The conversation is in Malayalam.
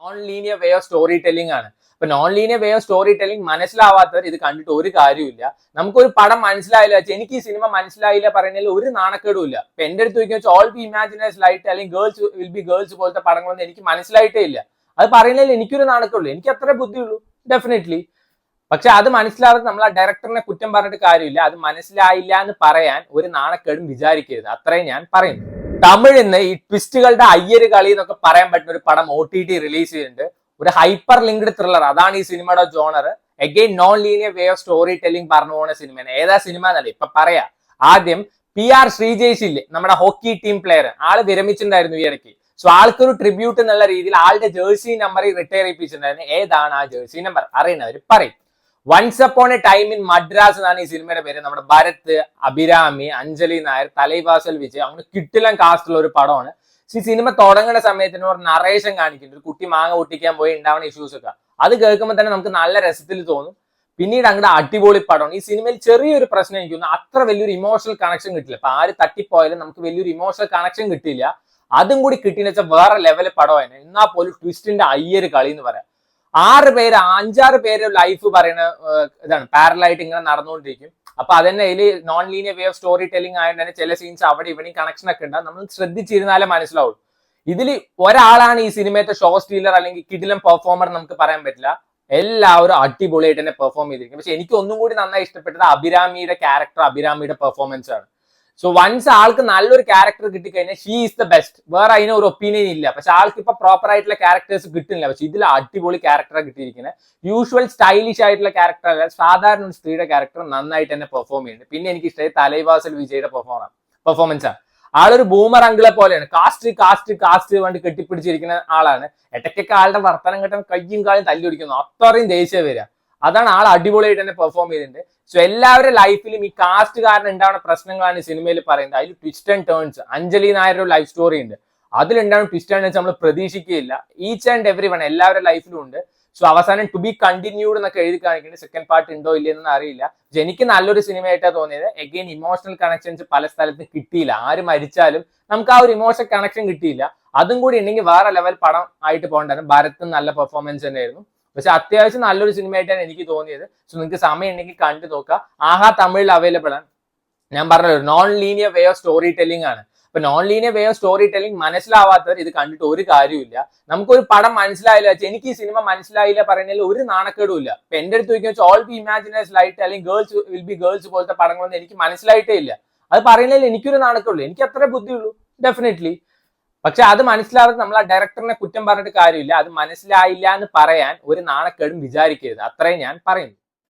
Non linear way of storytelling ആണ്. അപ്പൊ non linear way of storytelling മനസ്സിലാവാത്തവർ ഇത് കണ്ടിട്ട് ഒരു കാര്യമില്ല. നമുക്കൊരു പടം മനസ്സിലായില്ല വെച്ചാൽ എനിക്ക് ഈ സിനിമ മനസ്സിലായില്ല പറയുന്നതിൽ ഒരു നാണക്കേടും ഇല്ല. ഇപ്പൊ എന്റെ അടുത്ത് ചോദിക്കുന്ന വെച്ചാൽ ഓൾ ബി ഇമാജിനേഴ്സ് ലൈറ്റ് അല്ലെങ്കിൽ ഗേൾസ് വിൽ ബി ഗേൾസ് പോലത്തെ പടങ്ങളൊന്നും എനിക്ക് മനസ്സിലായിട്ടേ ഇല്ല. അത് പറയുന്നതിൽ എനിക്കൊരു നാണക്കേടുള്ളൂ. എനിക്ക് അത്രേ ബുദ്ധിയുള്ളൂ ഡെഫിനറ്റ്ലി. പക്ഷെ അത് മനസ്സിലാവാതെ നമ്മൾ ആ ഡയറക്ടറിനെ കുറ്റം പറഞ്ഞിട്ട് കാര്യമില്ല. അത് മനസ്സിലായില്ല എന്ന് പറയാൻ ഒരു നാണക്കേടും വിചാരിക്കരുത്. അത്രയും ഞാൻ പറയുന്നു. തമിഴിന്ന് ഈ ട്വിസ്റ്റുകളുടെ അയ്യര് കളി എന്നൊക്കെ പറയാൻ പറ്റുന്ന ഒരു പടം OTT റിലീസ് ചെയ്തിട്ടുണ്ട്. ഒരു ഹൈപ്പർ ലിങ്ക്ഡ് ത്രില്ലർ. അതാണ് ഈ സിനിമയുടെ genre. Again non linear way of story telling പറഞ്ഞു പോകുന്ന സിനിമയാണ്. ഏതാ സിനിമ എന്നല്ലേ ഇപ്പൊ പറയാ. ആദ്യം PR ശ്രീജേഷ് ഇല്ലേ, നമ്മുടെ ഹോക്കി ടീം പ്ലെയർ, ആള് വിരമിച്ചിട്ടുണ്ടായിരുന്നു ഈ ഇടയ്ക്ക്. സോ ആൾക്കൊരു ട്രിബ്യൂട്ട് എന്നുള്ള രീതിയിൽ ആളുടെ ജേഴ്സി നമ്പർ റിട്ടയർ ചെയ്യിപ്പിച്ചിട്ടുണ്ടായിരുന്നു. ഏതാണ് ആ ജേഴ്സി നമ്പർ അറിയുന്നവർ പറയും. Once upon a time in Madras എന്നാണ് ഈ സിനിമയുടെ പേര്. നമ്മുടെ ഭരത്, അഭിരാമി, അഞ്ജലി നായർ, തലൈവാസൽ വിജയ്, അങ്ങനെ കിട്ടിലം കാസ്റ്റുള്ള ഒരു പടമാണ്. ഈ സിനിമ തുടങ്ങുന്ന സമയത്തിന് ഒരു നറേഷൻ കാണിക്കുന്നുണ്ട്. ഒരു കുട്ടി മാങ്ങ പൊട്ടിക്കാൻ പോയി ഉണ്ടാവുന്ന ഇഷ്യൂസ് ഒക്കെ അത് കേൾക്കുമ്പോൾ തന്നെ നമുക്ക് നല്ല രസത്തിൽ തോന്നും. പിന്നീട് അങ്ങോട്ട് അടിപൊളി പടമാണ്. ഈ സിനിമയിൽ ചെറിയൊരു പ്രശ്നം എനിക്ക് തോന്നുന്നു, അത്ര വലിയൊരു ഇമോഷണൽ കണക്ഷൻ കിട്ടില്ല. അപ്പൊ ആര് തട്ടിപ്പോയാലും നമുക്ക് വലിയൊരു ഇമോഷണൽ കണക്ഷൻ കിട്ടില്ല. അതും കൂടി കിട്ടിയെന്ന് വെച്ചാൽ വേറെ ലെവല് പടമാണ്. എന്നാൽ പോലും ട്വിസ്റ്റിന്റെ അയ്യര് കളി എന്ന് പറയാം. 5-6 പേര് ലൈഫ് പറയുന്ന ഇതാണ്, പാരലായിട്ട് ഇങ്ങനെ നടന്നുകൊണ്ടിരിക്കും. അപ്പൊ അതന്നെ ഇതിൽ non linear way of story telling ആയതുകൊണ്ട് തന്നെ ചില സീൻസ് അവിടെ ഇവിടെയും കണക്ഷൻ ഒക്കെ ഉണ്ടാവും. നമ്മൾ ശ്രദ്ധിച്ചിരുന്നാലേ മനസ്സിലാവുള്ളൂ. ഇതിൽ ഒരാളാണ് ഈ സിനിമയത്തെ ഷോ സ്റ്റീലർ അല്ലെങ്കിൽ കിടിലം പെർഫോമർ നമുക്ക് പറയാൻ പറ്റില്ല. എല്ലാവരും അടിപൊളിയായിട്ട് തന്നെ പെർഫോം ചെയ്തിരിക്കും. പക്ഷെ എനിക്ക് ഒന്നും കൂടി നന്നായി ഇഷ്ടപ്പെട്ടത് അഭിരാമിയുടെ ക്യാരക്ടർ, അഭിരാമിയുടെ പെർഫോമൻസ് ആണ്. സോ വൺസ് ആൾക്ക് നല്ലൊരു ക്യാരക്ടർ കിട്ടിക്കഴിഞ്ഞാൽ ഷീ ഈസ് ദ ബെസ്റ്റ്. വേറെ അതിന് ഒരു ഒപ്പീനിയൻ ഇല്ല. പക്ഷെ ആൾക്ക് ഇപ്പൊ പ്രോപ്പർ ആയിട്ടുള്ള ക്യാരക്ടേഴ്സ് കിട്ടുന്നില്ല. പക്ഷെ ഇതിൽ അടിപൊളി ക്യാരക്ടറാണ് കിട്ടിയിരിക്കുന്നത്. യൂഷ്വൽ സ്റ്റൈലിഷ് ആയിട്ടുള്ള ക്യാരക്ടർ അല്ല, സാധാരണ ഒരു സ്ത്രീയുടെ ക്യാരക്ടർ നന്നായിട്ട് തന്നെ പെർഫോം ചെയ്യുന്നുണ്ട്. പിന്നെ എനിക്ക് ഇഷ്ടമായി തലൈവാസൽ വിജയുടെ പെർഫോമൻസ് ആണ്. ആളൊരു ബൂമർ അങ്കിളെ പോലെയാണ്. കാസ്റ്റ് വേണ്ടി കെട്ടിപ്പിടിച്ചിരിക്കുന്ന ആളാണ്. ഇടയ്ക്കൊക്കെ ആളുടെ വർത്തനം കേട്ടാൽ കയ്യും കാലും തല്ലി പിടിക്കുന്നു. അത്രയും ദേഷ്യം വരിക. അതാണ് ആൾ അടിപൊളിയായിട്ട് തന്നെ പെർഫോം ചെയ്തിട്ടുണ്ട്. സോ എല്ലാവരുടെ ലൈഫിലും ഈ കാസ്റ്റ് കാരണം ഉണ്ടാവുന്ന പ്രശ്നങ്ങളാണ് ഈ സിനിമയിൽ പറയുന്നത്. അതിൽ ട്വിസ്റ്റ് ആൻഡ് ടേൺസ്. അഞ്ജലി നായരുടെ ഒരു ലൈഫ് സ്റ്റോറി ഉണ്ട്, അതിലുണ്ടാവുന്ന ട്വിസ്റ്റ് ആൻഡ് ടേൺസ് നമ്മൾ പ്രതീക്ഷിക്കുകയില്ല. ഈച്ച് ആൻഡ് എവറി വൺ എല്ലാവരുടെ ലൈഫിലും ഉണ്ട്. സോ അവസാനം ടു ബി കണ്ടിന്യൂഡ് എന്നൊക്കെ എഴുതി കാണിക്കുന്നുണ്ട്. സെക്കൻഡ് പാർട്ട് ഉണ്ടോ ഇല്ലെന്ന് അറിയില്ല. പക്ഷെ എനിക്ക് നല്ലൊരു സിനിമയായിട്ടാണ് തോന്നിയത്. എഗെയിൻ ഇമോഷണൽ കണക്ഷൻസ് പല സ്ഥലത്തും കിട്ടിയില്ല. ആര് മരിച്ചാലും നമുക്ക് ആ ഒരു ഇമോഷണൽ കണക്ഷൻ കിട്ടിയില്ല. അതും കൂടി ഉണ്ടെങ്കിൽ വേറെ ലെവൽ പടം ആയിട്ട് പോകണ്ടായിരുന്നു. ഭരത്തും നല്ല പെർഫോമൻസ് തന്നെയായിരുന്നു. പക്ഷെ അത്യാവശ്യം നല്ലൊരു സിനിമയായിട്ടാണ് എനിക്ക് തോന്നിയത്. സോ നിങ്ങൾക്ക് സമയം ഉണ്ടെങ്കിൽ കണ്ടു നോക്കുക. ആഹാ തമിഴിൽ അവൈലബിൾ ആണ്. ഞാൻ പറഞ്ഞല്ലോ non linear way of storytelling ആണ്. അപ്പൊ non linear way of storytelling മനസ്സിലാവാത്തവർ ഇത് കണ്ടിട്ട് ഒരു കാര്യമില്ല. നമുക്കൊരു പടം മനസ്സിലായില്ല വെച്ചാൽ എനിക്ക് ഈ സിനിമ മനസ്സിലായില്ല പറയുന്നതിൽ ഒരു നാണക്കേടും ഇല്ല. ഇപ്പൊ എന്റെ അടുത്ത് ചോദിക്കുന്ന വെച്ചാൽ ഓൾ ബി ഇമാജിനേഴ്സ് ലൈറ്റ് അല്ലെങ്കിൽ ഗേൾസ് വിൽ ബി ഗേൾസ് പോലത്തെ പടങ്ങളൊന്നും എനിക്ക് മനസ്സിലായിട്ടേ ഇല്ല. അത് പറയുന്നതിൽ എനിക്കൊരു നാണക്കേടുള്ളൂ. എനിക്ക് അത്രേ ബുദ്ധിയുള്ളൂ ഡെഫിനറ്റ്ലി. പക്ഷെ അത് മനസ്സിലാവാതെ നമ്മൾ ആ ഡയറക്ടറിനെ കുറ്റം പറഞ്ഞിട്ട് കാര്യമില്ല. അത് മനസ്സിലായില്ല എന്ന് പറയാൻ ഒരു നാണക്കേടും വിചാരിക്കരുത്. അത്രയും ഞാൻ പറയുന്നു.